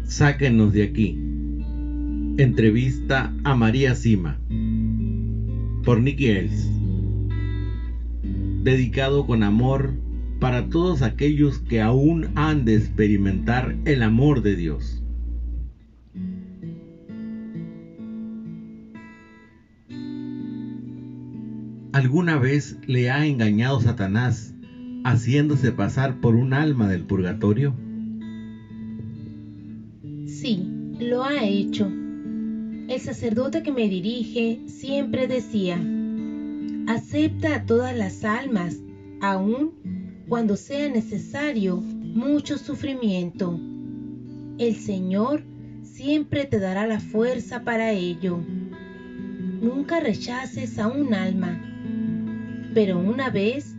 Sáquennos de aquí. Entrevista a María Sima por Nicky Els. Dedicado con amor para todos aquellos que aún han de experimentar el amor de Dios. ¿Alguna vez le ha engañado Satanás haciéndose pasar por un alma del purgatorio? Sí, lo ha hecho. El sacerdote que me dirige siempre decía: acepta a todas las almas, aun cuando sea necesario mucho sufrimiento. El Señor siempre te dará la fuerza para ello. Nunca rechaces a un alma. Pero una vez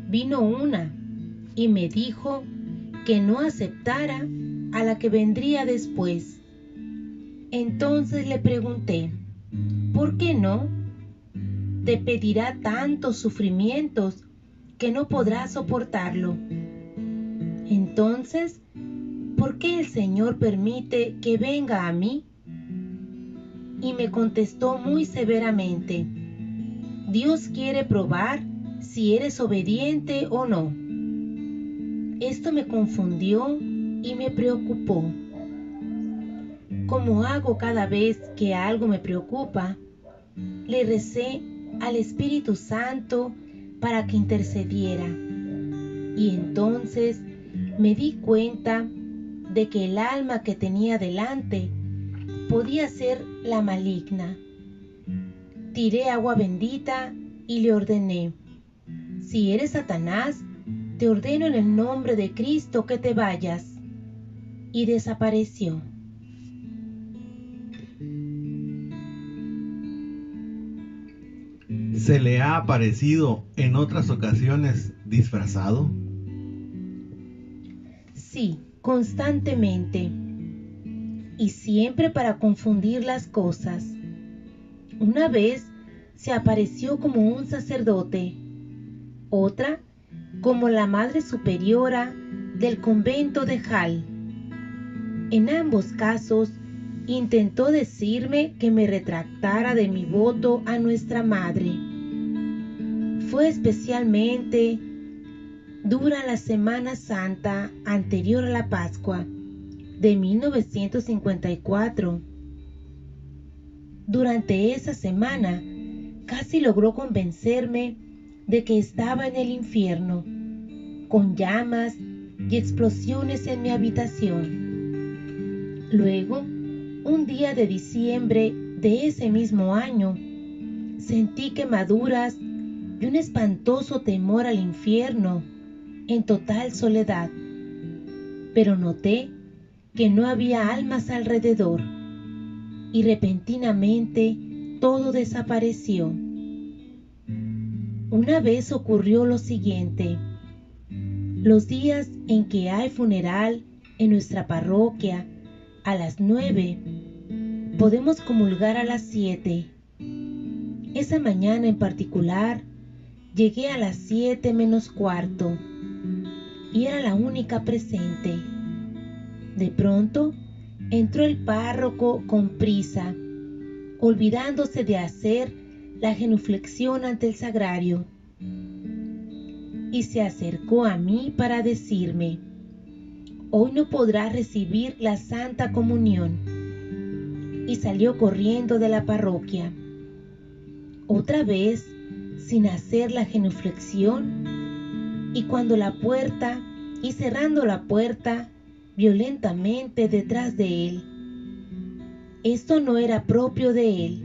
vino una y me dijo que no aceptara a la que vendría después. Entonces le pregunté: ¿por qué no? Te pedirá tantos sufrimientos que no podrás soportarlo. Entonces, ¿por qué el Señor permite que venga a mí? Y me contestó muy severamente: Dios quiere probar si eres obediente o no. Esto me confundió y me preocupó. Como hago cada vez que algo me preocupa, le recé al Espíritu Santo para que intercediera. Y entonces me di cuenta de que el alma que tenía delante podía ser la maligna. Tiré agua bendita y le ordené: si eres Satanás, te ordeno en el nombre de Cristo que te vayas. Y desapareció. ¿Se le ha aparecido en otras ocasiones disfrazado? Sí, constantemente. Y siempre para confundir las cosas. Una vez se apareció como un sacerdote, otra como la Madre Superiora del convento de Hall. En ambos casos intentó decirme que me retractara de mi voto a nuestra Madre. Fue especialmente dura la Semana Santa anterior a la Pascua de 1954. Durante esa semana casi logró convencerme de que estaba en el infierno, con llamas y explosiones en mi habitación. Luego, un día de diciembre de ese mismo año, sentí quemaduras y un espantoso temor al infierno en total soledad. Pero noté que no había almas alrededor y repentinamente todo desapareció. Una vez ocurrió lo siguiente: los días en que hay funeral en nuestra parroquia a las 9, podemos comulgar a las 7. Esa mañana en particular llegué a las 7 menos cuarto y era la única presente. De pronto entró el párroco con prisa, olvidándose de hacer la genuflexión ante el sagrario, y se acercó a mí para decirme: hoy no podrás recibir la Santa Comunión. Y salió corriendo de la parroquia. Otra vez, sin hacer la genuflexión, y cuando la puerta, y cerrando la puerta violentamente detrás de él. Esto no era propio de él,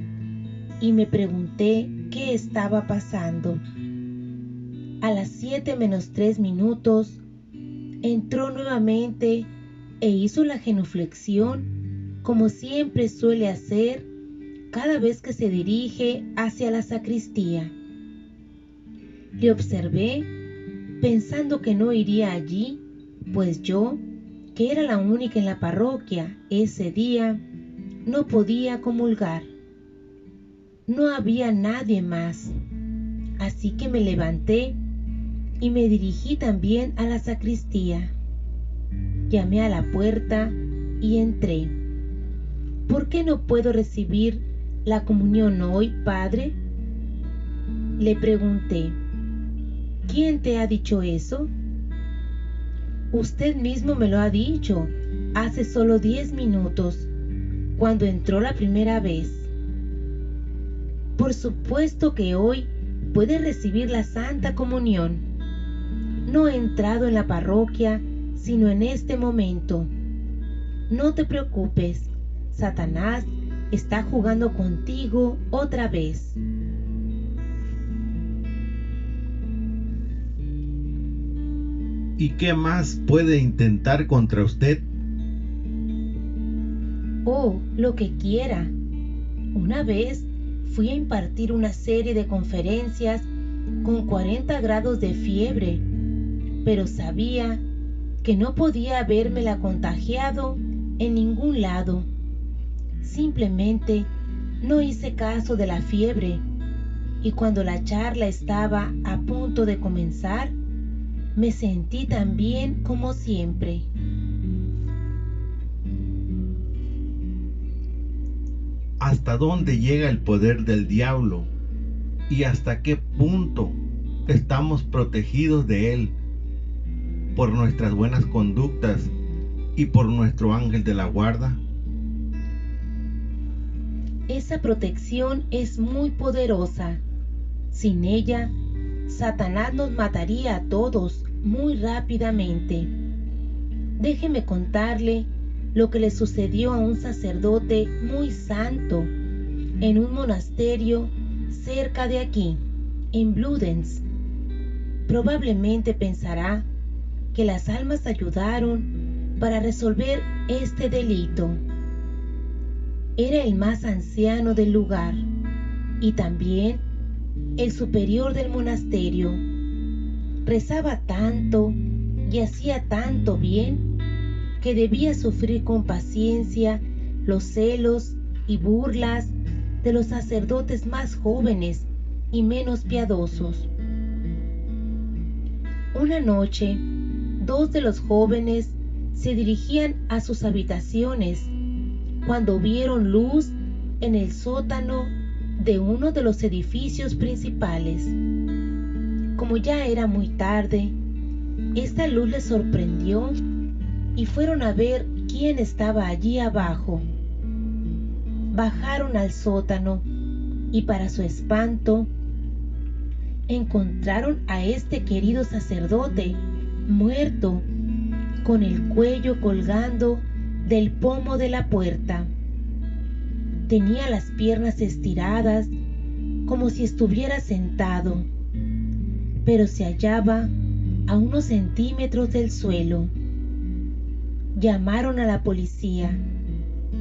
y me pregunté qué estaba pasando. A las 7 menos 3 minutos, entró nuevamente e hizo la genuflexión como siempre suele hacer cada vez que se dirige hacia la sacristía. Le observé pensando que no iría allí, pues yo, que era la única en la parroquia ese día, no podía comulgar. No había nadie más, así que me levanté y me dirigí también a la sacristía. Llamé a la puerta y entré. ¿Por qué no puedo recibir la comunión hoy, Padre? Le pregunté. ¿Quién te ha dicho eso? Usted mismo me lo ha dicho hace solo 10 minutos, cuando entró la primera vez. Por supuesto que hoy puede recibir la Santa Comunión. No he entrado en la parroquia sino en este momento. No te preocupes, Satanás está jugando contigo otra vez. ¿Y qué más puede intentar contra usted? Oh, lo que quiera. Una vez fui a impartir una serie de conferencias con 40 grados de fiebre, pero sabía que no podía habérmela contagiado en ningún lado. Simplemente no hice caso de la fiebre, y cuando la charla estaba a punto de comenzar, me sentí tan bien como siempre. ¿Hasta dónde llega el poder del diablo? ¿Y hasta qué punto estamos protegidos de él por nuestras buenas conductas y por nuestro ángel de la guarda? Esa protección es muy poderosa. Sin ella, Satanás nos mataría a todos muy rápidamente. Déjeme contarle lo que le sucedió a un sacerdote muy santo en un monasterio cerca de aquí, en Bludenz. Probablemente pensará que las almas ayudaron para resolver este delito. Era el más anciano del lugar y también el superior del monasterio. Rezaba tanto y hacía tanto bien que debía sufrir con paciencia los celos y burlas de los sacerdotes más jóvenes y menos piadosos. Una noche, 2 de los jóvenes se dirigían a sus habitaciones cuando vieron luz en el sótano de uno de los edificios principales. Como ya era muy tarde, esta luz les sorprendió y fueron a ver quién estaba allí abajo. Bajaron al sótano y, para su espanto, encontraron a este querido sacerdote muerto, con el cuello colgando del pomo de la puerta. Tenía las piernas estiradas como si estuviera sentado, pero se hallaba a unos centímetros del suelo. Llamaron a la policía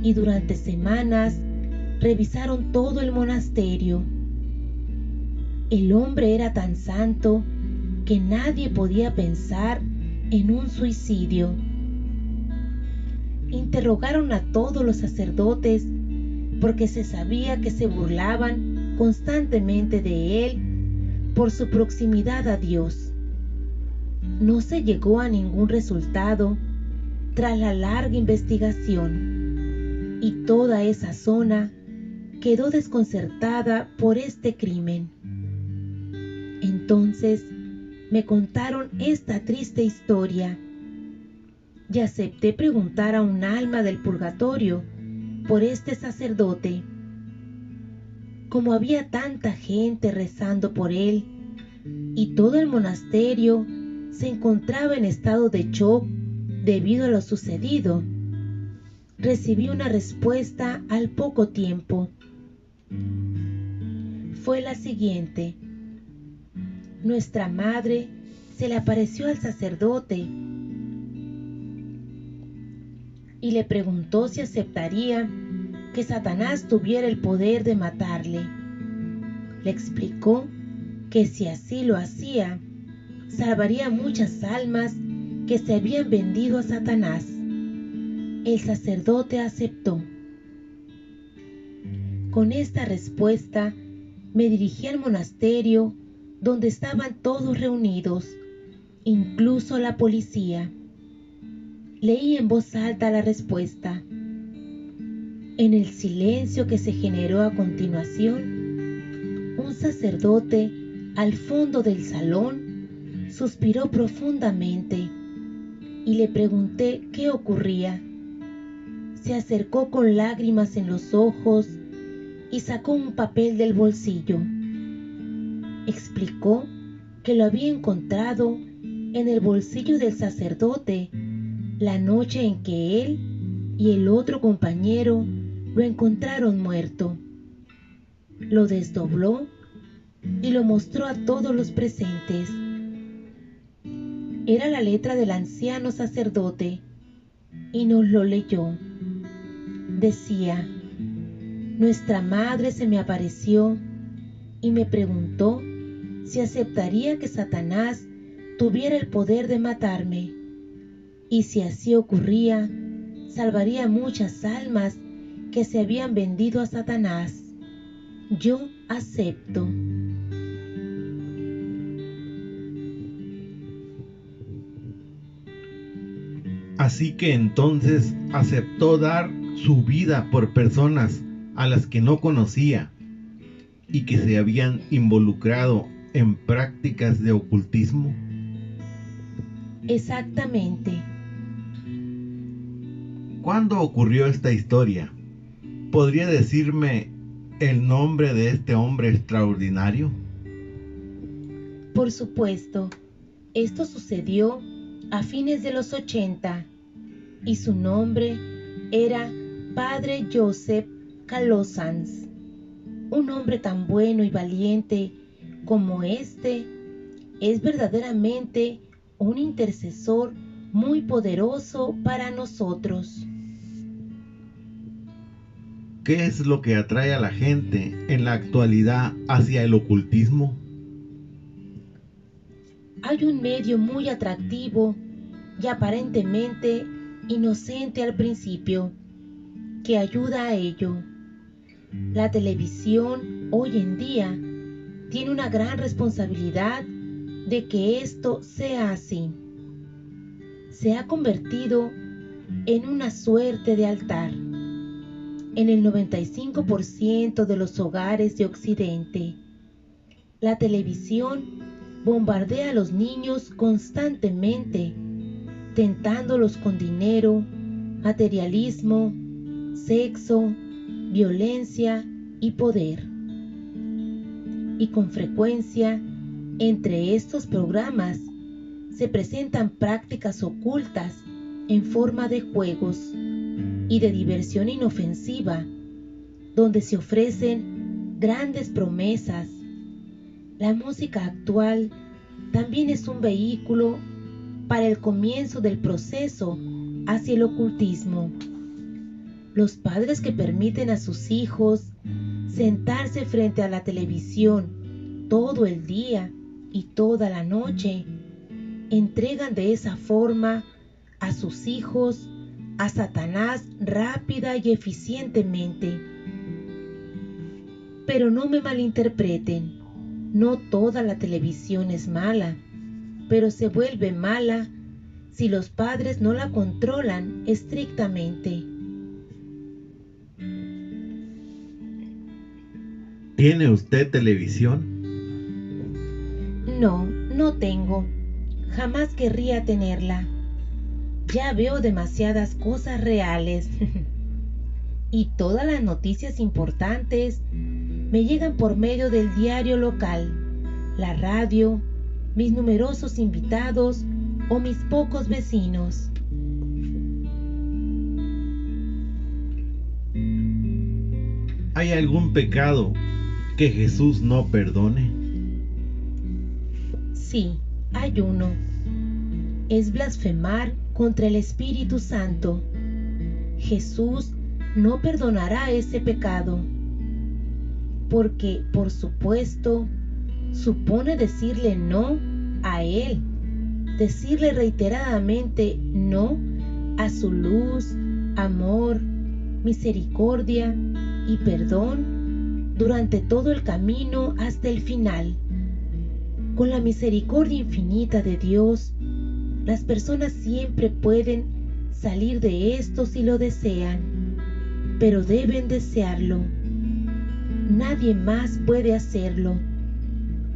y durante semanas revisaron todo el monasterio. El hombre era tan santo que nadie podía pensar en un suicidio. Interrogaron a todos los sacerdotes porque se sabía que se burlaban constantemente de él por su proximidad a Dios. No se llegó a ningún resultado tras la larga investigación, y toda esa zona quedó desconcertada por este crimen. Entonces me contaron esta triste historia y acepté preguntar a un alma del purgatorio por este sacerdote. Como había tanta gente rezando por él y todo el monasterio se encontraba en estado de shock debido a lo sucedido, recibí una respuesta al poco tiempo. Fue la siguiente: nuestra madre se le apareció al sacerdote y le preguntó si aceptaría que Satanás tuviera el poder de matarle. Le explicó que si así lo hacía, salvaría muchas almas que se habían vendido a Satanás. El sacerdote aceptó. Con esta respuesta me dirigí al monasterio donde estaban todos reunidos, incluso la policía. leí en voz alta la respuesta. En el silencio que se generó a continuación, un sacerdote al fondo del salón suspiró profundamente y le pregunté qué ocurría. Se acercó con lágrimas en los ojos y sacó un papel del bolsillo. Explicó que lo había encontrado en el bolsillo del sacerdote la noche en que él y el otro compañero lo encontraron muerto. Lo desdobló y lo mostró a todos los presentes. Era la letra del anciano sacerdote y nos lo leyó. Decía: nuestra madre se me apareció y me preguntó si aceptaría que Satanás tuviera el poder de matarme, y si así ocurría, salvaría muchas almas que se habían vendido a Satanás. Yo acepto. Así que entonces aceptó dar su vida por personas a las que no conocía y que se habían involucrado en prácticas de ocultismo. Exactamente. ¿Cuándo ocurrió esta historia? ¿Podría decirme el nombre de este hombre extraordinario? Por supuesto, esto sucedió a fines de los 80 y su nombre era Padre Joseph Calosanz. Un hombre tan bueno y valiente como este es verdaderamente un intercesor muy poderoso para nosotros. ¿Qué es lo que atrae a la gente en la actualidad hacia el ocultismo? Hay un medio muy atractivo y aparentemente inocente al principio que ayuda a ello. La televisión hoy en día tiene una gran responsabilidad de que esto sea así. Se ha convertido en una suerte de altar en el 95% de los hogares de Occidente. La televisión bombardea a los niños constantemente, tentándolos con dinero, materialismo, sexo, violencia y poder. Y con frecuencia, entre estos programas, se presentan prácticas ocultas en forma de juegos y de diversión inofensiva, donde se ofrecen grandes promesas. La música actual también es un vehículo para el comienzo del proceso hacia el ocultismo. Los padres que permiten a sus hijos sentarse frente a la televisión todo el día y toda la noche, entregan de esa forma a sus hijos a Satanás rápida y eficientemente. Pero no me malinterpreten, no toda la televisión es mala, pero se vuelve mala si los padres no la controlan estrictamente. ¿Tiene usted televisión? No, no tengo. Jamás querría tenerla. Ya veo demasiadas cosas reales. Y todas las noticias importantes me llegan por medio del diario local, la radio, mis numerosos invitados o mis pocos vecinos. ¿Hay algún pecado que Jesús no perdone? Sí, hay uno. Es blasfemar contra el Espíritu Santo. Jesús no perdonará ese pecado, porque, por supuesto, supone decirle no a Él, decirle reiteradamente no a su luz, amor, misericordia y perdón durante todo el camino hasta el final. Con la misericordia infinita de Dios, las personas siempre pueden salir de esto si lo desean, pero deben desearlo. Nadie más puede hacerlo.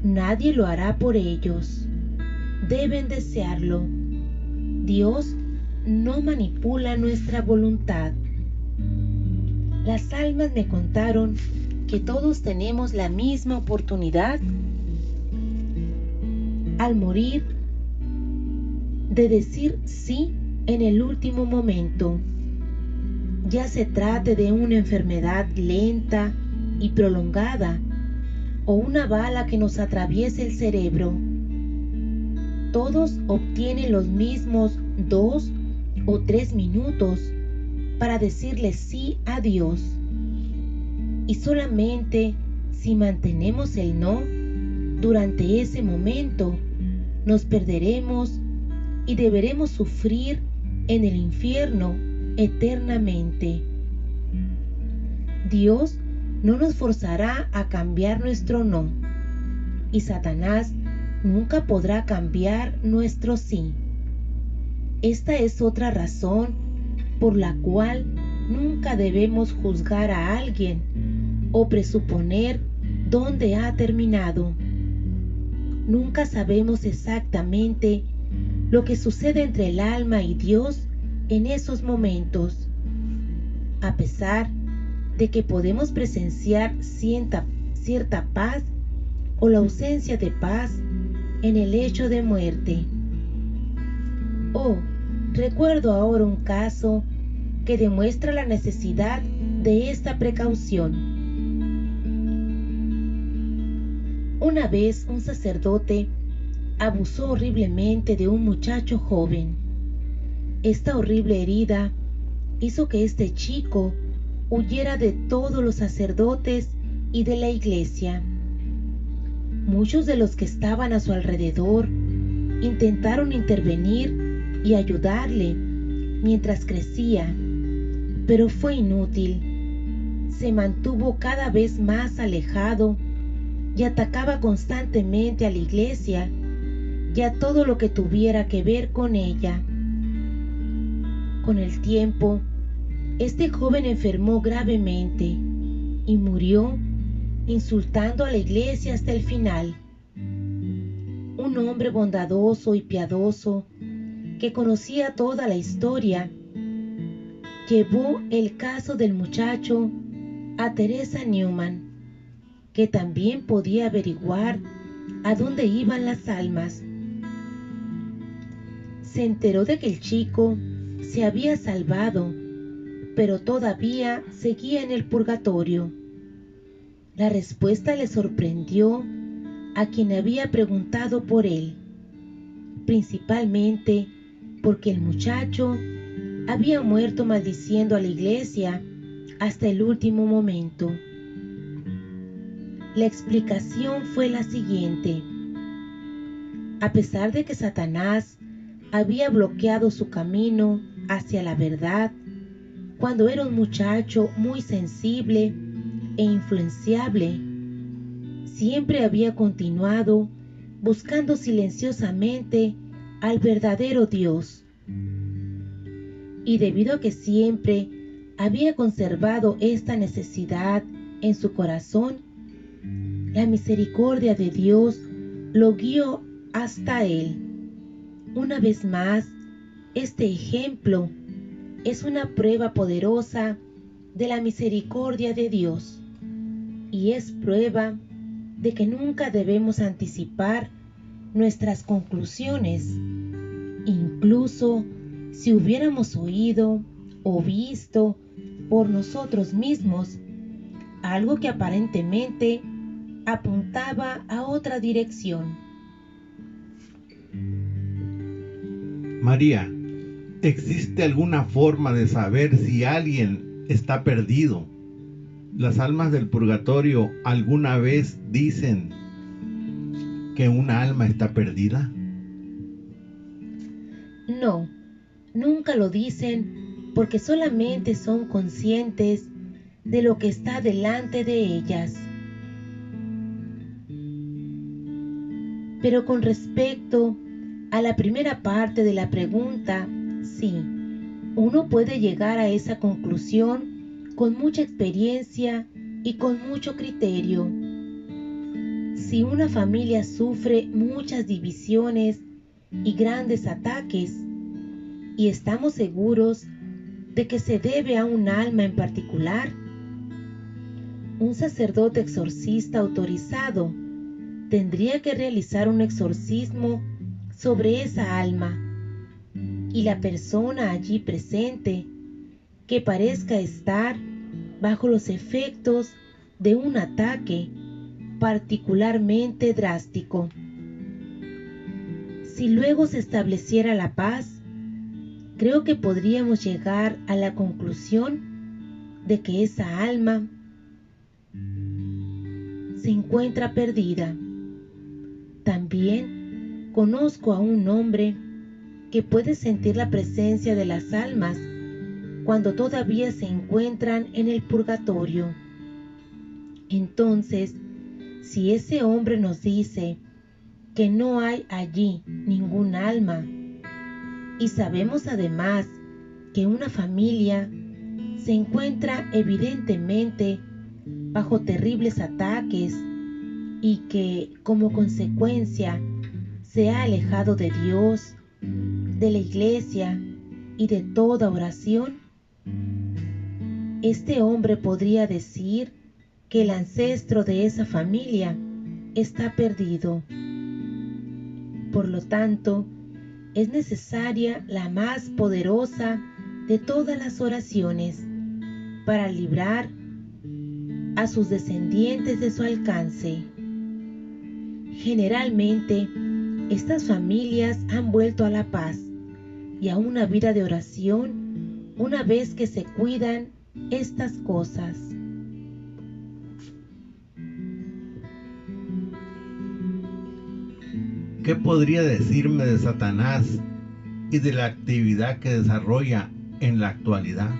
Nadie lo hará por ellos. Deben desearlo. Dios no manipula nuestra voluntad. Las almas me contaron que todos tenemos la misma oportunidad al morir de decir sí en el último momento, ya se trate de una enfermedad lenta y prolongada o una bala que nos atraviese el cerebro. Todos obtienen los mismos 2 o 3 minutos para decirle sí a Dios. Y solamente si mantenemos el no durante ese momento, nos perderemos y deberemos sufrir en el infierno eternamente. Dios no nos forzará a cambiar nuestro no, y Satanás nunca podrá cambiar nuestro sí. Esta es otra razón por la cual nunca debemos juzgar a alguien o presuponer dónde ha terminado. Nunca sabemos exactamente lo que sucede entre el alma y Dios en esos momentos, a pesar de que podemos presenciar cierta paz o la ausencia de paz en el hecho de muerte. Recuerdo ahora un caso que demuestra la necesidad de esta precaución. Una vez un sacerdote abusó horriblemente de un muchacho joven. Esta horrible herida hizo que este chico huyera de todos los sacerdotes y de la iglesia. Muchos de los que estaban a su alrededor intentaron intervenir y ayudarle mientras crecía, pero fue inútil. Se mantuvo cada vez más alejado y atacaba constantemente a la iglesia y a todo lo que tuviera que ver con ella. Con el tiempo, este joven enfermó gravemente y murió insultando a la iglesia hasta el final. Un hombre bondadoso y piadoso que conocía toda la historia llevó el caso del muchacho a Teresa Newman, que también podía averiguar a dónde iban las almas. Se enteró de que el chico se había salvado, pero todavía seguía en el purgatorio. La respuesta le sorprendió a quien había preguntado por él, principalmente porque el muchacho había muerto maldiciendo a la iglesia hasta el último momento. La explicación fue la siguiente. A pesar de que Satanás había bloqueado su camino hacia la verdad, cuando era un muchacho muy sensible e influenciable, siempre había continuado buscando silenciosamente al verdadero Dios. Y debido a que siempre había conservado esta necesidad en su corazón, la misericordia de Dios lo guió hasta él. Una vez más, este ejemplo es una prueba poderosa de la misericordia de Dios y es prueba de que nunca debemos anticipar nuestras conclusiones, incluso si hubiéramos oído o visto por nosotros mismos algo que aparentemente apuntaba a otra dirección. María, ¿existe alguna forma de saber si alguien está perdido? ¿Las almas del purgatorio alguna vez dicen que una alma está perdida? No, nunca lo dicen porque solamente son conscientes de lo que está delante de ellas. Pero con respecto a la primera parte de la pregunta, sí, Uno puede llegar a esa conclusión con mucha experiencia y con mucho criterio. Si una familia sufre muchas divisiones y grandes ataques, y estamos seguros de que se debe a un alma en particular, un sacerdote exorcista autorizado tendría que realizar un exorcismo sobre esa alma, y la persona allí presente que parezca estar bajo los efectos de un ataque particularmente drástico. Si luego se estableciera la paz, creo que podríamos llegar a la conclusión de que esa alma se encuentra perdida. También conozco a un hombre que puede sentir la presencia de las almas cuando todavía se encuentran en el purgatorio. Entonces, si ese hombre nos dice que no hay allí ningún alma, y sabemos además que una familia se encuentra evidentemente bajo terribles ataques y que, como consecuencia, se ha alejado de Dios, de la iglesia y de toda oración, este hombre podría decir que el ancestro de esa familia está perdido. Por lo tanto, es necesaria la más poderosa de todas las oraciones para librar a sus descendientes de su alcance. Generalmente, estas familias han vuelto a la paz y a una vida de oración una vez que se cuidan estas cosas. ¿Qué podría decirme de Satanás y de la actividad que desarrolla en la actualidad?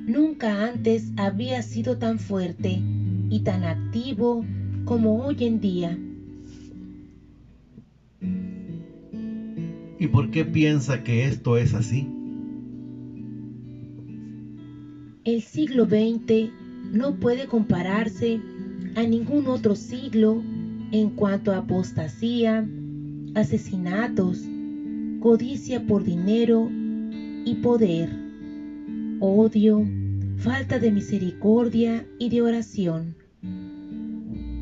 Nunca antes había sido tan fuerte y tan activo como hoy en día. ¿Y por qué piensa que esto es así? El siglo XX no puede compararse a ningún otro siglo en cuanto a apostasía, asesinatos, codicia por dinero y poder, odio, falta de misericordia y de oración.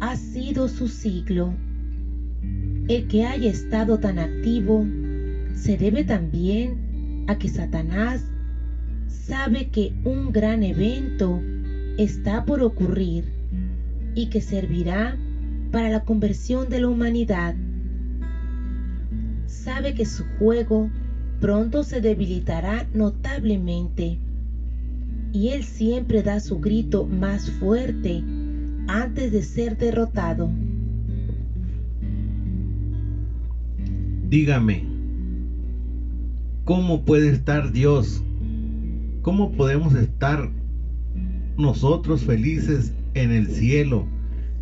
Ha sido su siglo. El que haya estado tan activo se debe también a que Satanás sabe que un gran evento está por ocurrir y que servirá para la conversión de la humanidad. Sabe que su juego pronto se debilitará notablemente, y él siempre da su grito más fuerte antes de ser derrotado. Dígame, ¿cómo puede estar Dios? ¿Cómo podemos estar nosotros felices en el cielo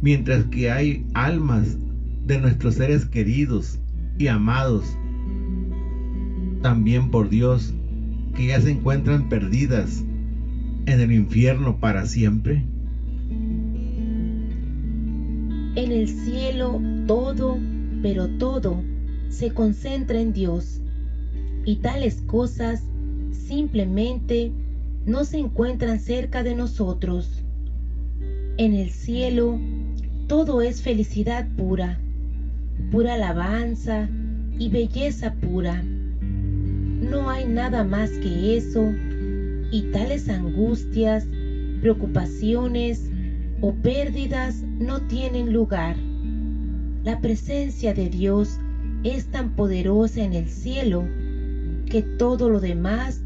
mientras que hay almas de nuestros seres queridos y amados también por Dios que ya se encuentran perdidas en el infierno para siempre? En el cielo todo, pero todo, se concentra en Dios, y tales cosas simplemente no se encuentran cerca de nosotros. En el cielo todo es felicidad pura, pura alabanza y belleza pura. No hay nada más que eso, y tales angustias, preocupaciones o pérdidas no tienen lugar. La presencia de Dios es tan poderosa en el cielo que todo lo demás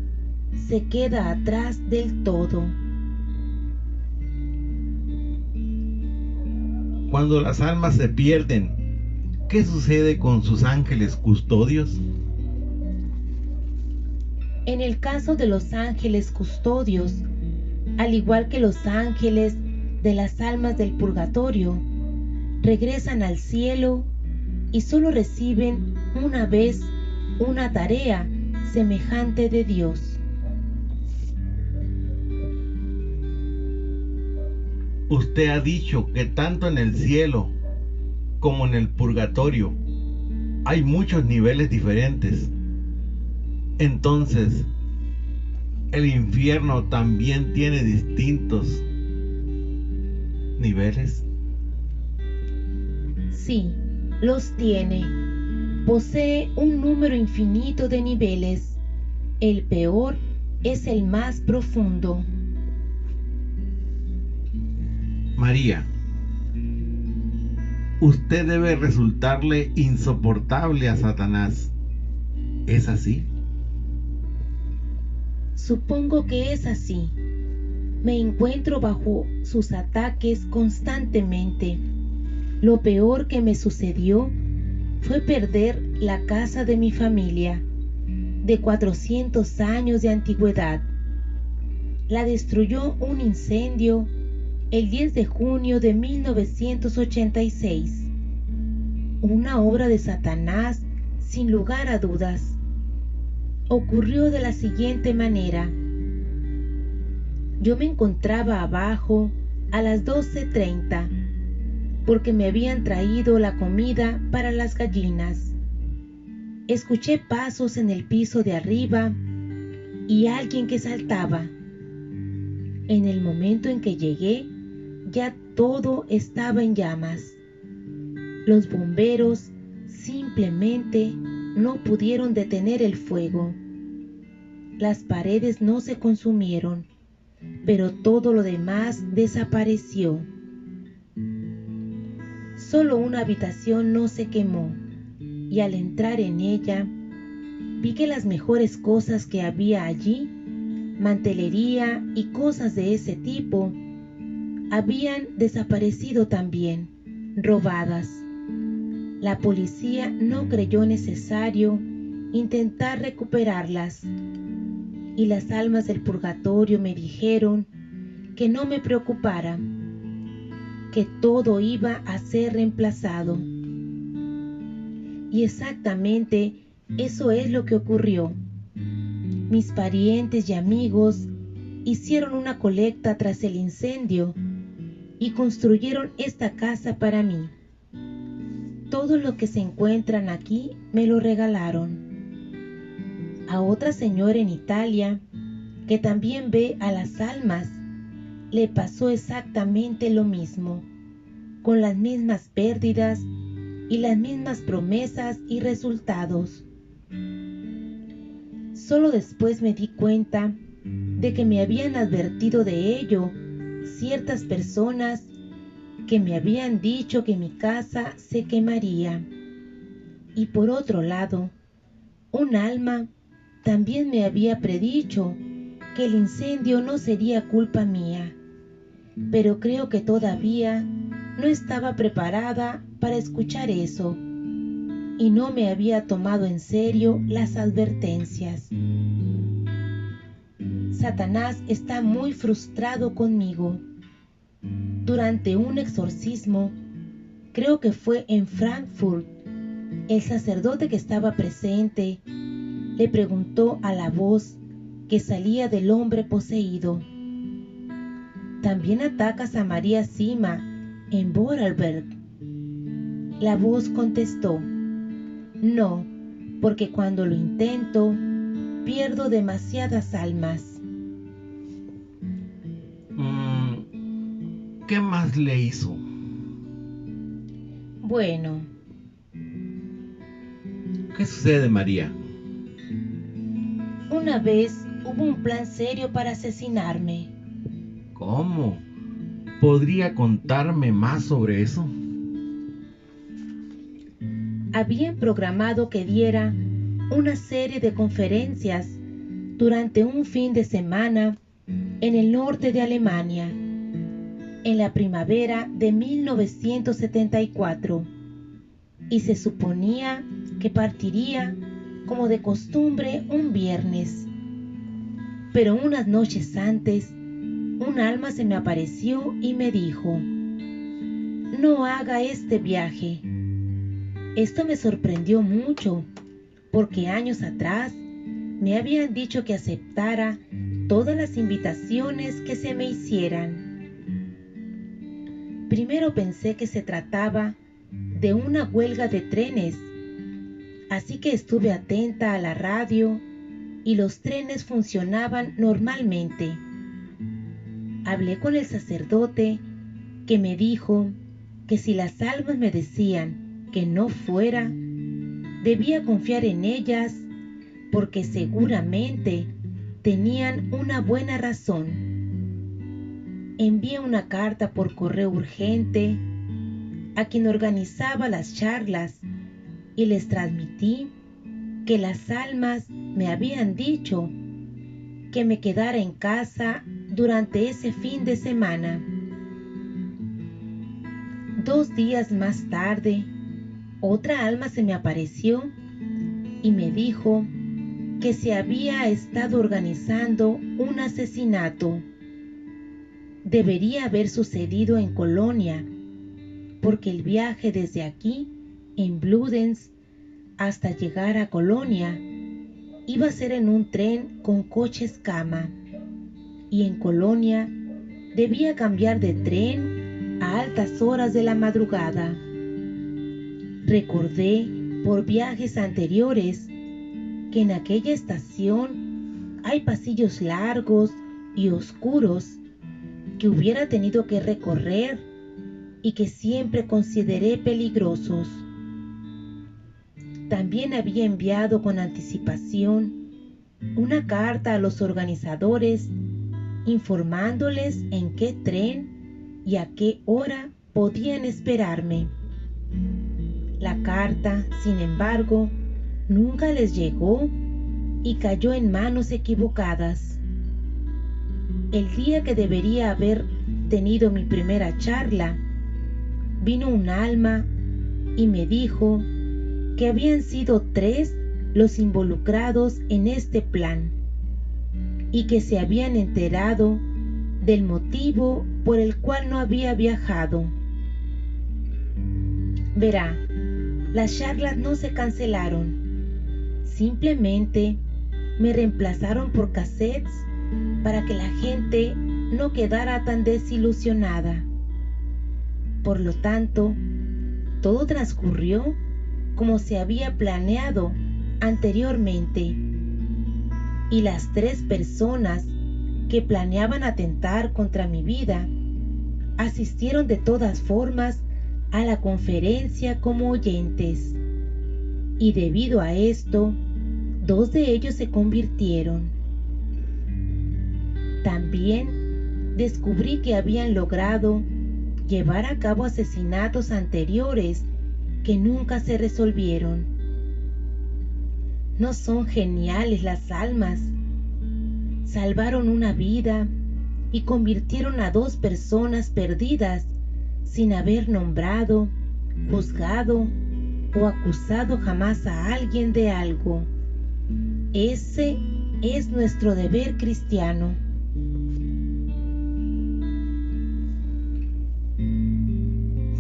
se queda atrás del todo. Cuando las almas se pierden, ¿qué sucede con sus ángeles custodios? En el caso de los ángeles custodios, al igual que los ángeles de las almas del purgatorio, regresan al cielo y solo reciben una vez una tarea semejante de Dios. Usted ha dicho que tanto en el cielo como en el purgatorio hay muchos niveles diferentes. Entonces, el infierno también tiene distintos niveles. Sí, los tiene. Posee un número infinito de niveles. El peor es el más profundo. María, usted debe resultarle insoportable a Satanás. ¿Es así? Supongo que es así. Me encuentro bajo sus ataques constantemente. Lo peor que me sucedió fue perder la casa de mi familia, de 400 años de antigüedad. La destruyó un incendio el 10 de junio de 1986. Una obra de Satanás, sin lugar a dudas. Ocurrió de la siguiente manera. Yo me encontraba abajo a las 12:30 porque me habían traído la comida para las gallinas. Escuché pasos en el piso de arriba y alguien que saltaba. En el momento en que llegué, ya todo estaba en llamas. Los bomberos simplemente no pudieron detener el fuego. Las paredes no se consumieron, pero todo lo demás desapareció. Solo una habitación no se quemó, y al entrar en ella, vi que las mejores cosas que había allí, mantelería y cosas de ese tipo, habían desaparecido también, robadas. La policía no creyó necesario intentar recuperarlas, y las almas del purgatorio me dijeron que no me preocupara, que todo iba a ser reemplazado. Y exactamente eso es lo que ocurrió. Mis parientes y amigos hicieron una colecta tras el incendio y construyeron esta casa para mí. Todo lo que se encuentran aquí me lo regalaron. A otra señora en Italia, que también ve a las almas, le pasó exactamente lo mismo, con las mismas pérdidas y las mismas promesas y resultados. Solo después me di cuenta de que me habían advertido de ello ciertas personas que me habían dicho que mi casa se quemaría. Y por otro lado, un alma también me había predicho que el incendio no sería culpa mía, pero creo que todavía no estaba preparada para escuchar eso y no me había tomado en serio las advertencias. Satanás está muy frustrado conmigo. Durante un exorcismo, creo que fue en Frankfurt, el sacerdote que estaba presente le preguntó a la voz que salía del hombre poseído: ¿también atacas a María Sima en Vorarlberg? La voz contestó: no, porque cuando lo intento, pierdo demasiadas almas. ¿Qué más le hizo? Bueno, ¿Qué sucede, María? una vez hubo un plan serio para asesinarme. ¿Cómo? ¿Podría contarme más sobre eso? Habían programado que diera una serie de conferencias durante un fin de semana en el norte de Alemania, en la primavera de 1974, y se suponía que partiría como de costumbre un viernes. Pero unas noches antes, un alma se me apareció y me dijo: no haga este viaje. Esto me sorprendió mucho, porque años atrás me habían dicho que aceptara todas las invitaciones que se me hicieran. Primero pensé que se trataba de una huelga de trenes, así que estuve atenta a la radio y los trenes funcionaban normalmente. Hablé con el sacerdote, que me dijo que si las almas me decían que no fuera, debía confiar en ellas porque seguramente tenían una buena razón. Envié una carta por correo urgente a quien organizaba las charlas y les transmití que las almas me habían dicho que me quedara en casa durante ese fin de semana. 2 días más tarde, otra alma se me apareció y me dijo que se había estado organizando un asesinato. Debería haber sucedido en Colonia, porque el viaje desde aquí, en Bludenz, hasta llegar a Colonia, iba a ser en un tren con coches cama, y en Colonia debía cambiar de tren a altas horas de la madrugada. Recordé por viajes anteriores que en aquella estación hay pasillos largos y oscuros que hubiera tenido que recorrer y que siempre consideré peligrosos. También había enviado con anticipación una carta a los organizadores informándoles en qué tren y a qué hora podían esperarme. La carta, sin embargo, nunca les llegó y cayó en manos equivocadas. El día que debería haber tenido mi primera charla, vino un alma y me dijo que habían sido 3 los involucrados en este plan y que se habían enterado del motivo por el cual no había viajado. Verá, las charlas no se cancelaron, simplemente me reemplazaron por cassettes para que la gente no quedara tan desilusionada. Por lo tanto, todo transcurrió como se había planeado anteriormente, y las 3 personas que planeaban atentar contra mi vida asistieron de todas formas a la conferencia como oyentes, y debido a esto, 2 de ellos se convirtieron. También descubrí que habían logrado llevar a cabo asesinatos anteriores que nunca se resolvieron. ¿No son geniales las almas? Salvaron una vida y convirtieron a 2 personas perdidas sin haber nombrado, juzgado o acusado jamás a alguien de algo. Ese es nuestro deber cristiano.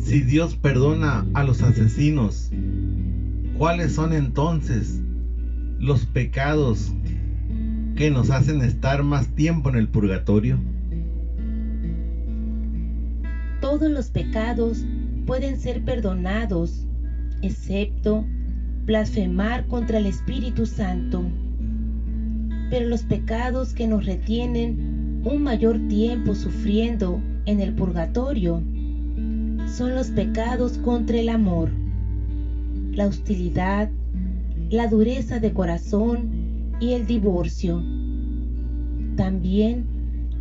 Si Dios perdona a los asesinos, ¿cuáles son entonces los pecados que nos hacen estar más tiempo en el purgatorio? Todos los pecados pueden ser perdonados, excepto blasfemar contra el Espíritu Santo. Pero los pecados que nos retienen un mayor tiempo sufriendo en el purgatorio son los pecados contra el amor, la hostilidad, la dureza de corazón y el divorcio. También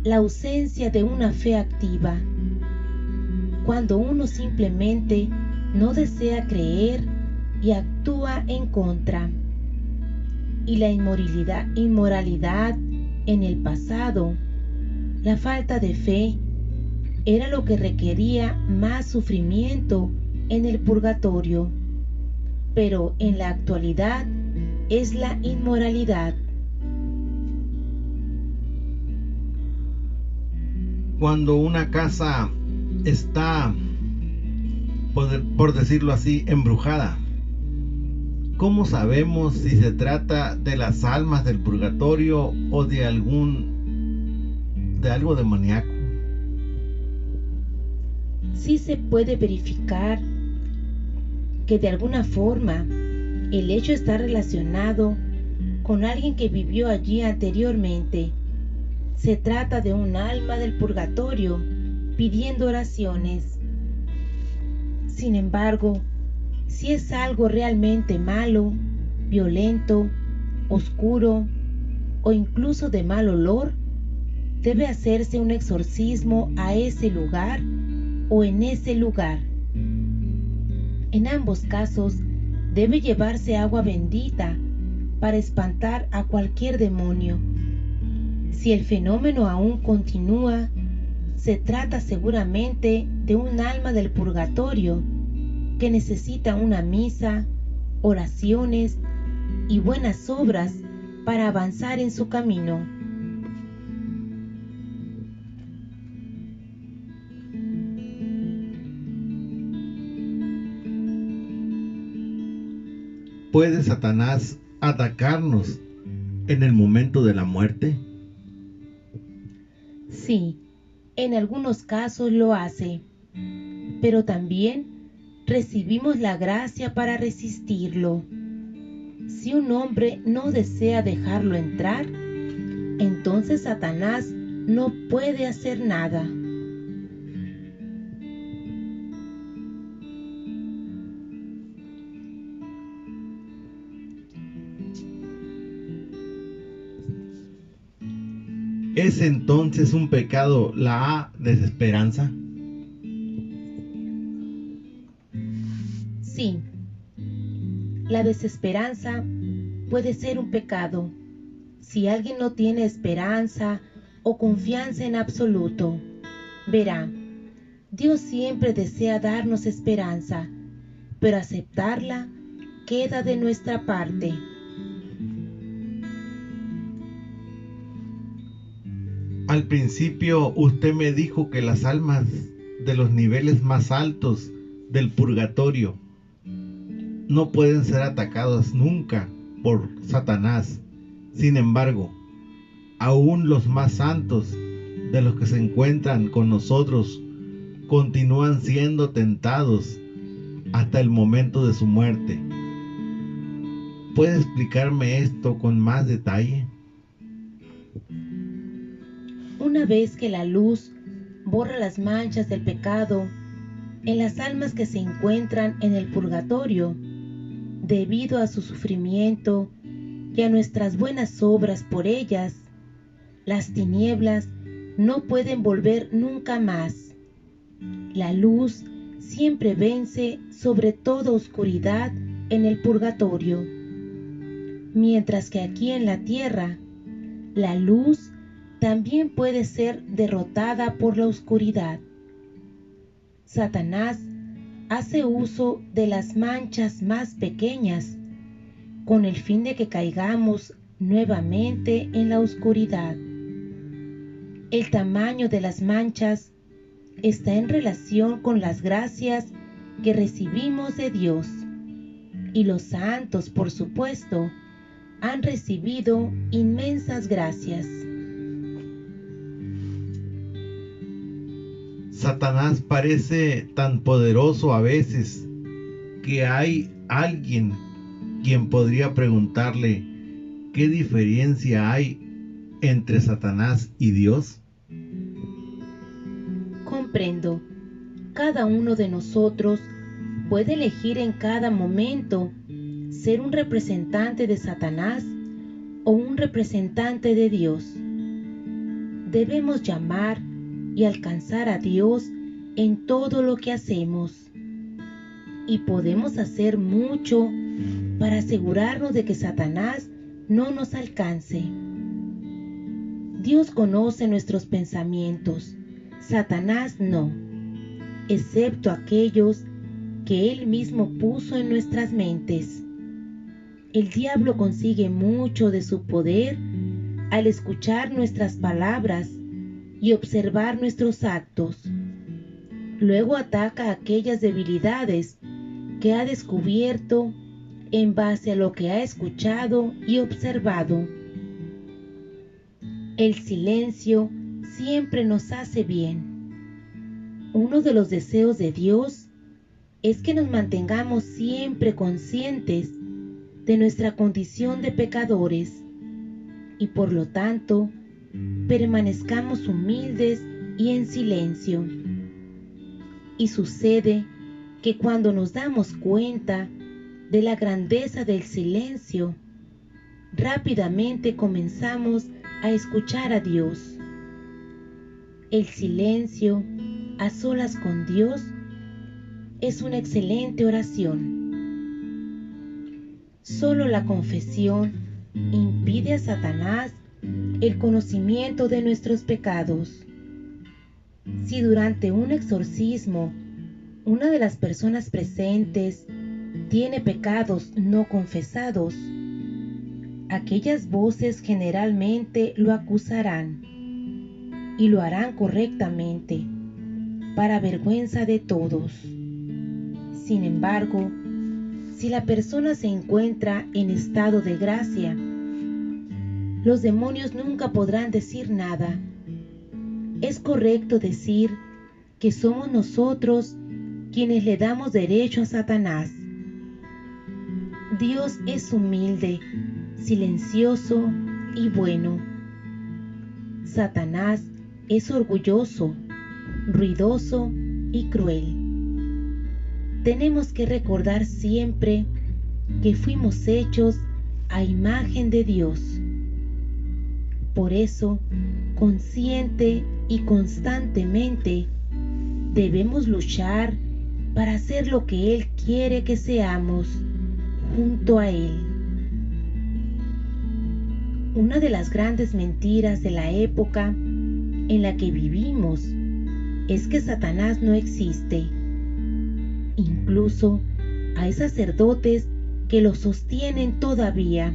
la ausencia de una fe activa, cuando uno simplemente no desea creer y actúa en contra. Y la inmoralidad en el pasado, la falta de fe, era lo que requería más sufrimiento en el purgatorio, pero en la actualidad es la inmoralidad. Cuando una casa está, por decirlo así, embrujada, ¿Cómo sabemos si se trata de las almas del purgatorio o de algo demoníaco? Sí se puede verificar que de alguna forma el hecho está relacionado con alguien que vivió allí anteriormente. Se trata de un alma del purgatorio pidiendo oraciones. Sin embargo, si es algo realmente malo, violento, oscuro o incluso de mal olor, debe hacerse un exorcismo a ese lugar o en ese lugar. En ambos casos, debe llevarse agua bendita para espantar a cualquier demonio. Si el fenómeno aún continúa, se trata seguramente de un alma del purgatorio que necesita una misa, oraciones y buenas obras para avanzar en su camino. ¿Puede Satanás atacarnos en el momento de la muerte? Sí, en algunos casos lo hace, pero también recibimos la gracia para resistirlo. Si un hombre no desea dejarlo entrar, entonces Satanás no puede hacer nada. ¿Es entonces un pecado la desesperanza? Sí, la desesperanza puede ser un pecado si alguien no tiene esperanza o confianza en absoluto. Verá, Dios siempre desea darnos esperanza, pero aceptarla queda de nuestra parte. Al principio usted me dijo que las almas de los niveles más altos del purgatorio no pueden ser atacadas nunca por Satanás. Sin embargo, aún los más santos de los que se encuentran con nosotros continúan siendo tentados hasta el momento de su muerte. ¿Puede explicarme esto con más detalle? Una vez que la luz borra las manchas del pecado en las almas que se encuentran en el purgatorio, debido a su sufrimiento y a nuestras buenas obras por ellas, las tinieblas no pueden volver nunca más. La luz siempre vence sobre toda oscuridad en el purgatorio, mientras que aquí en la tierra, la luz también puede ser derrotada por la oscuridad. Satanás hace uso de las manchas más pequeñas con el fin de que caigamos nuevamente en la oscuridad. El tamaño de las manchas está en relación con las gracias que recibimos de Dios, y los santos, por supuesto, han recibido inmensas gracias. Satanás parece tan poderoso a veces que hay alguien quien podría preguntarle ¿qué diferencia hay entre Satanás y Dios? Comprendo, cada uno de nosotros puede elegir en cada momento ser un representante de Satanás o un representante de Dios. Debemos llamar y alcanzar a Dios en todo lo que hacemos. Y podemos hacer mucho para asegurarnos de que Satanás no nos alcance. Dios conoce nuestros pensamientos, Satanás no, excepto aquellos que Él mismo puso en nuestras mentes. El diablo consigue mucho de su poder al escuchar nuestras palabras y observar nuestros actos. Luego ataca aquellas debilidades que ha descubierto en base a lo que ha escuchado y observado. El silencio siempre nos hace bien. Uno de los deseos de Dios es que nos mantengamos siempre conscientes de nuestra condición de pecadores y por lo tanto permanezcamos humildes y en silencio. Y sucede que cuando nos damos cuenta de la grandeza del silencio, rápidamente comenzamos a escuchar a Dios. El silencio a solas con Dios es una excelente oración. Solo la confesión impide a Satanás el conocimiento de nuestros pecados. Si durante un exorcismo una de las personas presentes tiene pecados no confesados, aquellas voces generalmente lo acusarán y lo harán correctamente, para vergüenza de todos. Sin embargo, si la persona se encuentra en estado de gracia, los demonios nunca podrán decir nada. Es correcto decir que somos nosotros quienes le damos derecho a Satanás. Dios es humilde, silencioso y bueno. Satanás es orgulloso, ruidoso y cruel. Tenemos que recordar siempre que fuimos hechos a imagen de Dios. Por eso, consciente y constantemente, debemos luchar para ser lo que Él quiere que seamos junto a Él. Una de las grandes mentiras de la época en la que vivimos es que Satanás no existe. Incluso hay sacerdotes que lo sostienen todavía,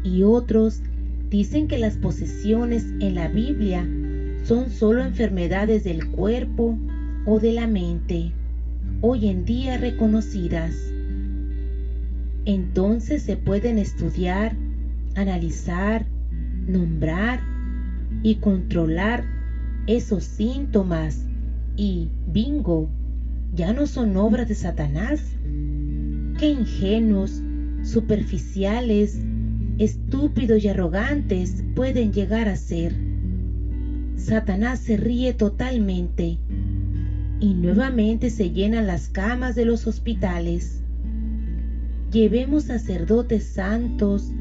y otros dicen que las posesiones en la Biblia son solo enfermedades del cuerpo o de la mente, hoy en día reconocidas. Entonces se pueden estudiar, analizar, nombrar y controlar esos síntomas y bingo, ya no son obras de Satanás. Qué ingenuos, superficiales, estúpidos y arrogantes pueden llegar a ser. Satanás se ríe totalmente y nuevamente se llenan las camas de los hospitales. Llevemos sacerdotes santos,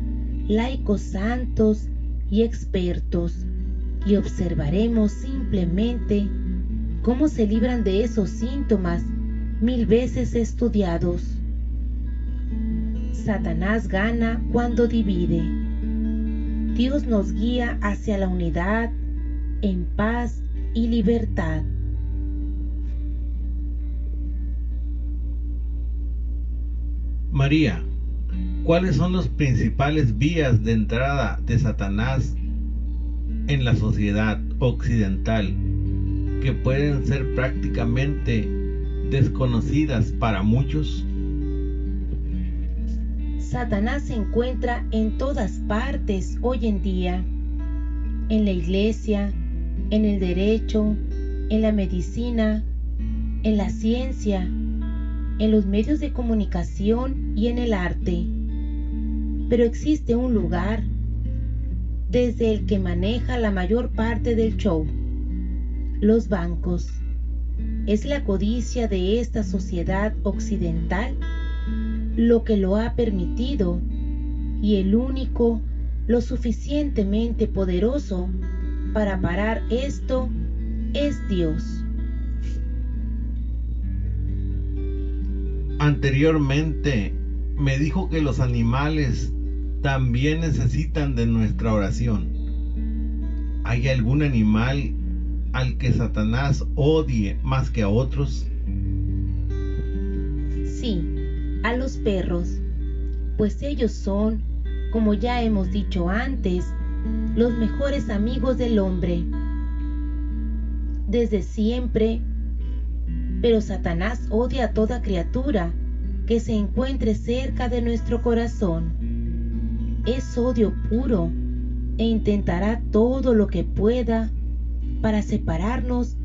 laicos santos y expertos y observaremos simplemente cómo se libran de esos síntomas 1000 veces estudiados. Satanás gana cuando divide. Dios nos guía hacia la unidad, en paz y libertad. María, ¿cuáles son las principales vías de entrada de Satanás en la sociedad occidental que pueden ser prácticamente desconocidas para muchos? Satanás se encuentra en todas partes hoy en día, en la iglesia, en el derecho, en la medicina, en la ciencia, en los medios de comunicación y en el arte. Pero existe un lugar desde el que maneja la mayor parte del show: los bancos. Es la codicia de esta sociedad occidental lo que lo ha permitido, y el único lo suficientemente poderoso para parar esto es Dios. Anteriormente me dijo que los animales también necesitan de nuestra oración. ¿Hay algún animal al que Satanás odie más que a otros? Sí, a los perros, pues ellos son, como ya hemos dicho antes, los mejores amigos del hombre. Desde siempre, pero Satanás odia a toda criatura que se encuentre cerca de nuestro corazón. Es odio puro e intentará todo lo que pueda para separarnos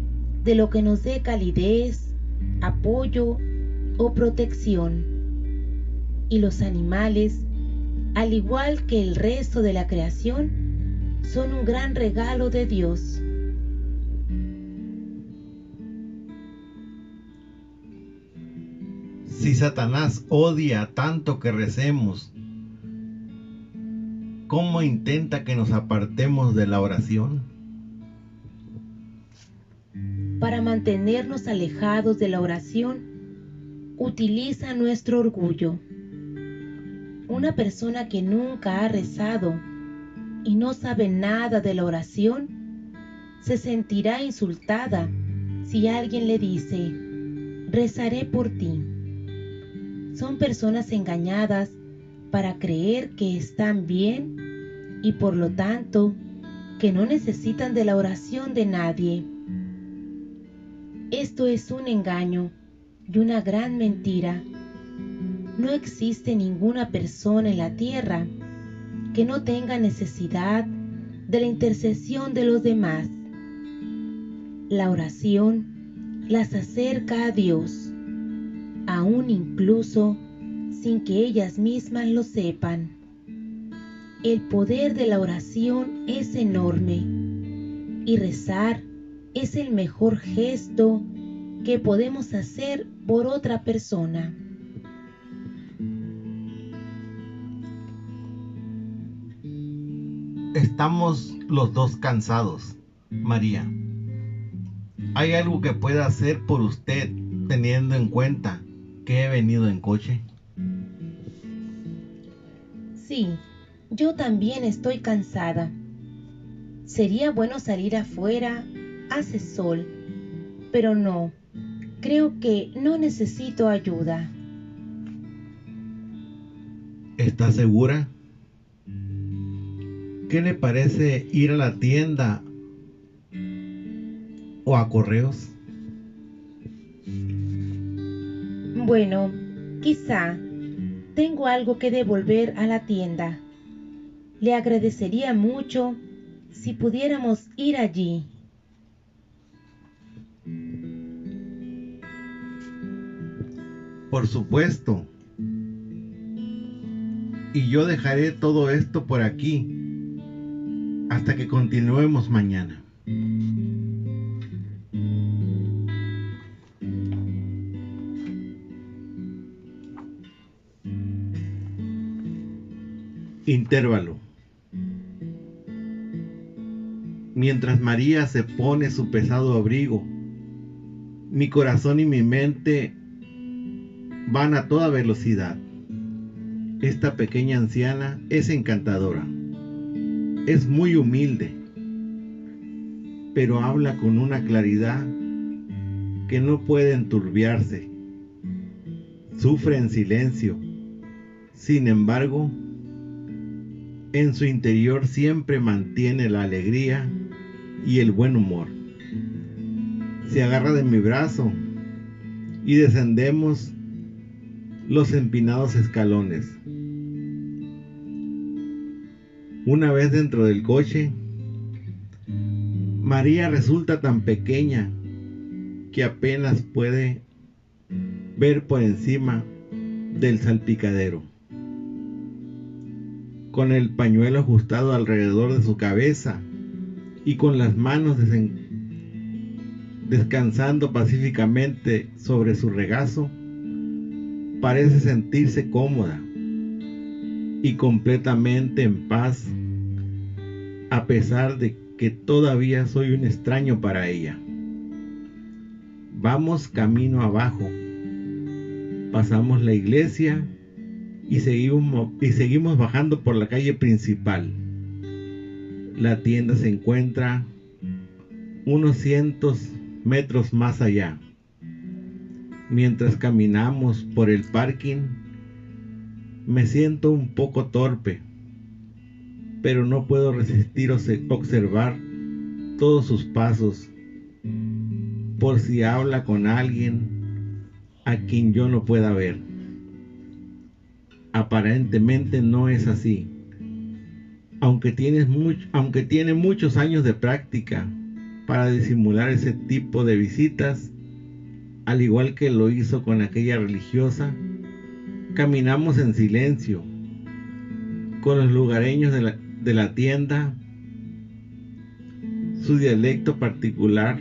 de lo que nos dé calidez, apoyo o protección. Y los animales, al igual que el resto de la creación, son un gran regalo de Dios. Si Satanás odia tanto que recemos, ¿cómo intenta que nos apartemos de la oración? Para mantenernos alejados de la oración, utiliza nuestro orgullo. Una persona que nunca ha rezado y no sabe nada de la oración, se sentirá insultada si alguien le dice, rezaré por ti. Son personas engañadas para creer que están bien y por lo tanto que no necesitan de la oración de nadie. Esto es un engaño y una gran mentira. No existe ninguna persona en la tierra que no tenga necesidad de la intercesión de los demás. La oración las acerca a Dios, aún incluso sin que ellas mismas lo sepan. El poder de la oración es enorme y rezar es el mejor gesto que podemos hacer por otra persona. Estamos los dos cansados, María. ¿Hay algo que pueda hacer por usted teniendo en cuenta que he venido en coche? Sí, yo también estoy cansada. Sería bueno salir afuera, hace sol, pero no, creo que no necesito ayuda. ¿Está segura? ¿Qué le parece ir a la tienda o a correos? Bueno, quizá tengo algo que devolver a la tienda. Le agradecería mucho si pudiéramos ir allí. Por supuesto. Y yo dejaré todo esto por aquí hasta que continuemos mañana. Intervalo. Mientras María se pone su pesado abrigo, mi corazón y mi mente van a toda velocidad. Esta pequeña anciana es encantadora. Es muy humilde, pero habla con una claridad que no puede enturbiarse. Sufre en silencio. Sin embargo, en su interior siempre mantiene la alegría y el buen humor. Se agarra de mi brazo y descendemos los empinados escalones. Una vez dentro del coche, María resulta tan pequeña que apenas puede ver por encima del salpicadero. Con el pañuelo ajustado alrededor de su cabeza y con las manos descansando pacíficamente sobre su regazo, parece sentirse cómoda y completamente en paz, a pesar de que todavía soy un extraño para ella. Vamos camino abajo, pasamos la iglesia y seguimos bajando por la calle principal. La tienda se encuentra unos cientos metros más allá. Mientras caminamos por el parking, me siento un poco torpe, pero no puedo resistir observar todos sus pasos, por si habla con alguien a quien yo no pueda ver. aparentemente no es así. Aunque tiene muchos años de práctica para disimular ese tipo de visitas, al igual que lo hizo con aquella religiosa, caminamos en silencio con los lugareños de la tienda. Su dialecto particular,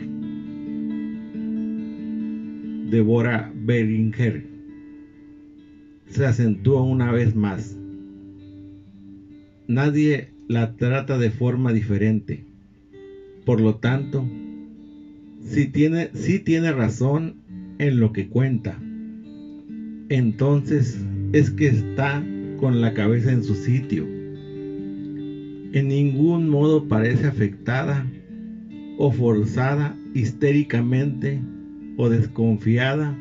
Deborah Beringer, se acentúa una vez más. Nadie la trata de forma diferente. Por lo tanto, sí tiene razón en lo que cuenta. Entonces es que está con la cabeza en su sitio. En ningún modo parece afectada o forzada histéricamente o desconfiada,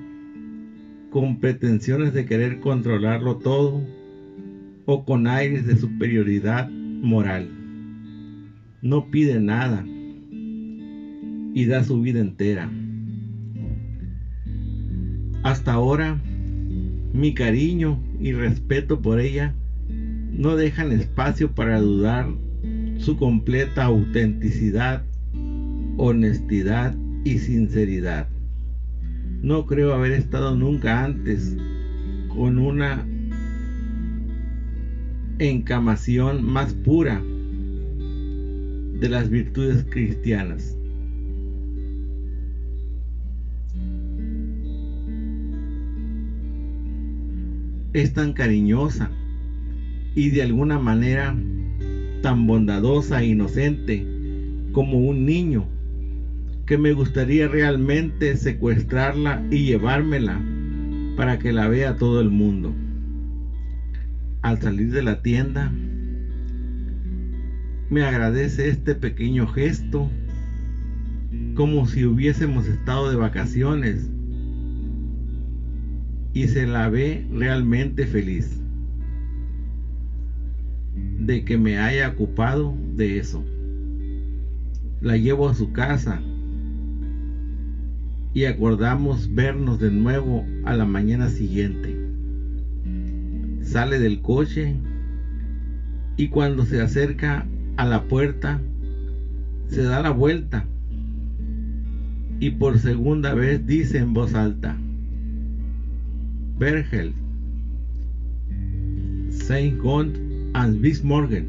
con pretensiones de querer controlarlo todo o con aires de superioridad moral. No pide nada y da su vida entera. Hasta ahora, mi cariño y respeto por ella no dejan espacio para dudar su completa autenticidad, honestidad y sinceridad. No creo haber estado nunca antes con una encamación más pura de las virtudes cristianas. Es tan cariñosa y de alguna manera tan bondadosa e inocente como un niño, que me gustaría realmente secuestrarla y llevármela para que la vea todo el mundo. Al salir de la tienda, me agradece este pequeño gesto, como si hubiésemos estado de vacaciones, y se la ve realmente feliz de que me haya ocupado de eso. La llevo a su casa y acordamos vernos de nuevo a la mañana siguiente. Sale del coche y cuando se acerca a la puerta se da la vuelta y por segunda vez dice en voz alta: Bergel, Saint Gott and bis morgen.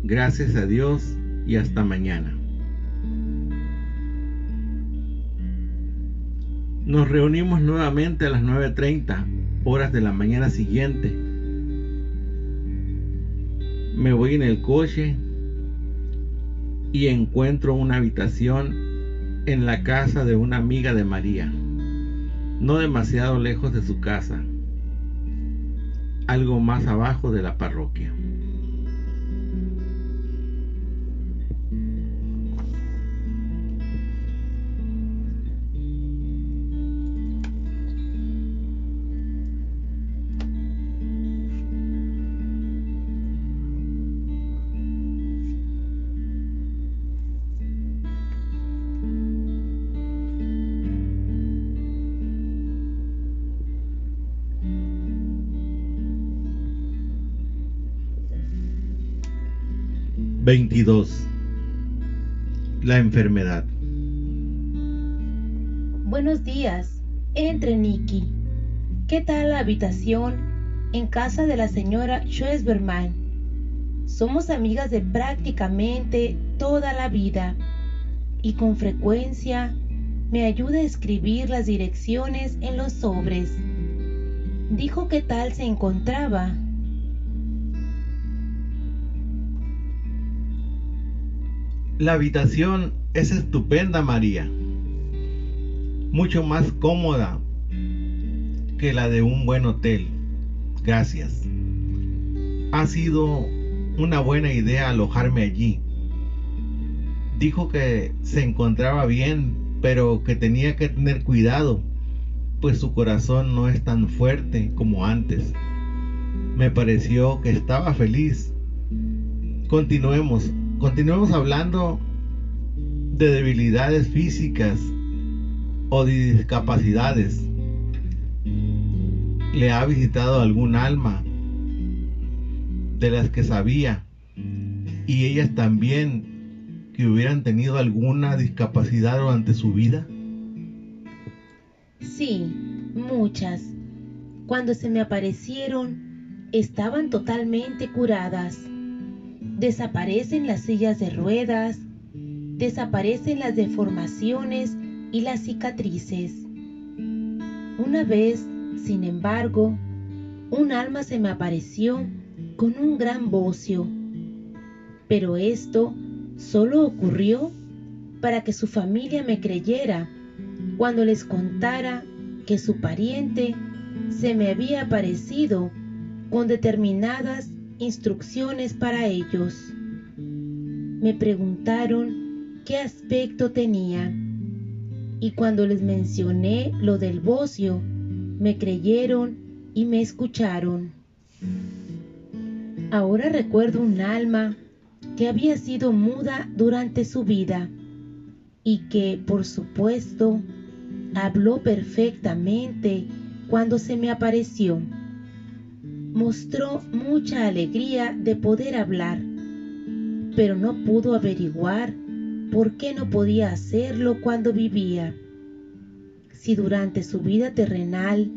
Gracias a Dios y hasta mañana. Nos reunimos nuevamente a las 9:30 horas de la mañana siguiente. Me voy en el coche y encuentro una habitación en la casa de una amiga de María, no demasiado lejos de su casa, algo más abajo de la parroquia. (22) La enfermedad. Buenos días. Entre, Nikki. ¿Qué tal la habitación en casa de la señora Schwesterman? Somos amigas de prácticamente toda la vida y con frecuencia me ayuda a escribir las direcciones en los sobres. Dijo qué tal se encontraba. La habitación es estupenda, María. Mucho más cómoda que la de un buen hotel. Gracias. Ha sido una buena idea alojarme allí. Dijo que se encontraba bien, pero que tenía que tener cuidado, pues su corazón no es tan fuerte como antes. Me pareció que estaba feliz. Continuemos hablando de debilidades físicas o de discapacidades. le ha visitado algún alma de las que sabía, y ellas también que hubieran tenido alguna discapacidad durante su vida? Sí, muchas. Cuando se me aparecieron, estaban totalmente curadas. Desaparecen las sillas de ruedas, desaparecen las deformaciones y las cicatrices. Una vez, sin embargo, un alma se me apareció con un gran bocio, pero esto solo ocurrió para que su familia me creyera cuando les contara que su pariente se me había aparecido con determinadas instrucciones para ellos. Me preguntaron qué aspecto tenía, y cuando les mencioné lo del bocio, me creyeron y me escucharon. Ahora recuerdo un alma que había sido muda durante su vida y que, por supuesto, habló perfectamente cuando se me apareció. Mostró mucha alegría de poder hablar, pero no pudo averiguar por qué no podía hacerlo cuando vivía. Si durante su vida terrenal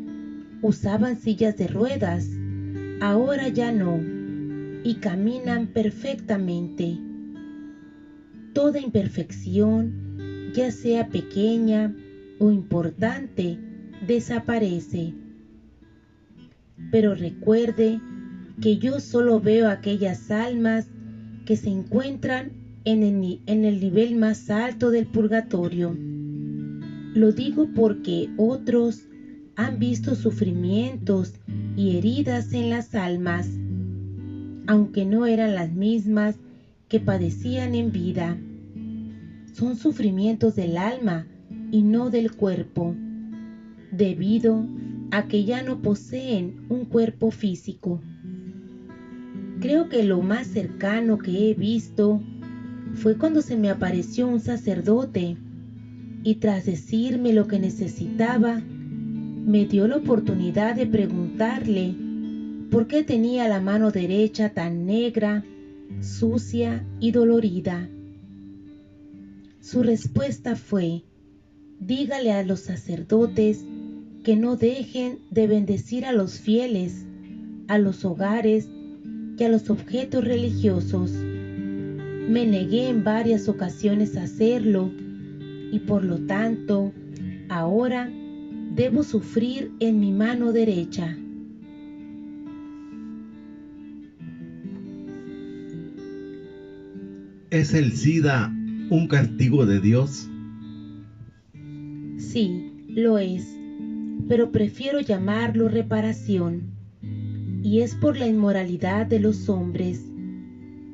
usaban sillas de ruedas, ahora ya no, y caminan perfectamente. Toda imperfección, ya sea pequeña o importante, desaparece. Pero recuerde que yo solo veo aquellas almas que se encuentran en el nivel más alto del purgatorio. Lo digo porque otros han visto sufrimientos y heridas en las almas, aunque no eran las mismas que padecían en vida. Son sufrimientos del alma y no del cuerpo, debido a que ya no poseen un cuerpo físico. Creo que lo más cercano que he visto fue cuando se me apareció un sacerdote y tras decirme lo que necesitaba, me dio la oportunidad de preguntarle por qué tenía la mano derecha tan negra, sucia y dolorida. Su respuesta fue: dígale a los sacerdotes que no dejen de bendecir a los fieles, a los hogares y a los objetos religiosos. Me negué en varias ocasiones a hacerlo y por lo tanto ahora debo sufrir en mi mano derecha. ¿Es el SIDA un castigo de Dios? Sí, lo es, pero prefiero llamarlo reparación, y es por la inmoralidad de los hombres.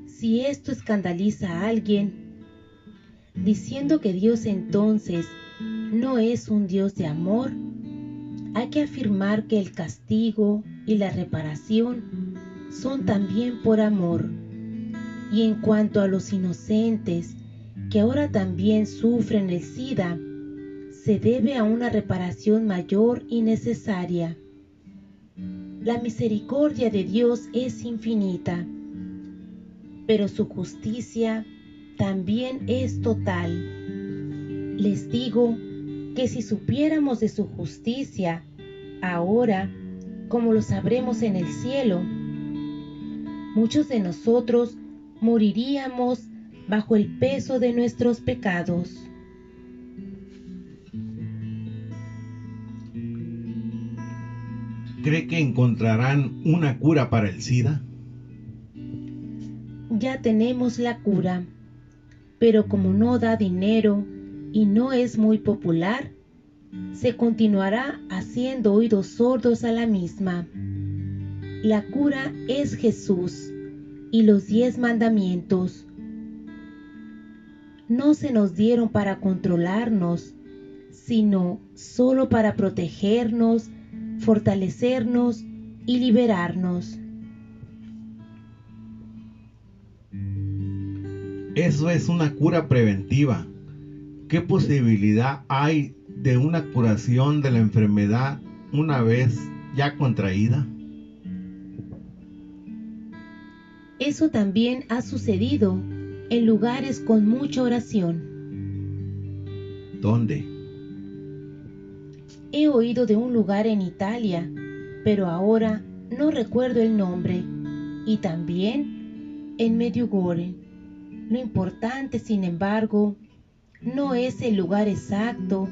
Si esto escandaliza a alguien, diciendo que Dios entonces no es un Dios de amor, hay que afirmar que el castigo y la reparación son también por amor. Y en cuanto a los inocentes, que ahora también sufren el SIDA, se debe a una reparación mayor y necesaria. La misericordia de Dios es infinita, pero su justicia también es total. Les digo que si supiéramos de su justicia ahora, como lo sabremos en el cielo, muchos de nosotros moriríamos bajo el peso de nuestros pecados. ¿Cree que encontrarán una cura para el SIDA? Ya tenemos la cura, pero como no da dinero y no es muy popular, se continuará haciendo oídos sordos a la misma. La cura es Jesús y los 10 mandamientos. No se nos dieron para controlarnos, sino solo para protegernos, fortalecernos y liberarnos. Eso es una cura preventiva. ¿Qué posibilidad hay de una curación de la enfermedad una vez ya contraída. Eso también ha sucedido en lugares con mucha oración. ¿Dónde? He oído de un lugar en Italia, pero ahora no recuerdo el nombre, y también en Medjugorje. Lo importante, sin embargo, no es el lugar exacto,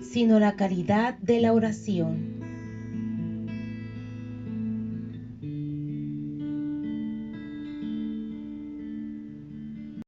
sino la calidad de la oración.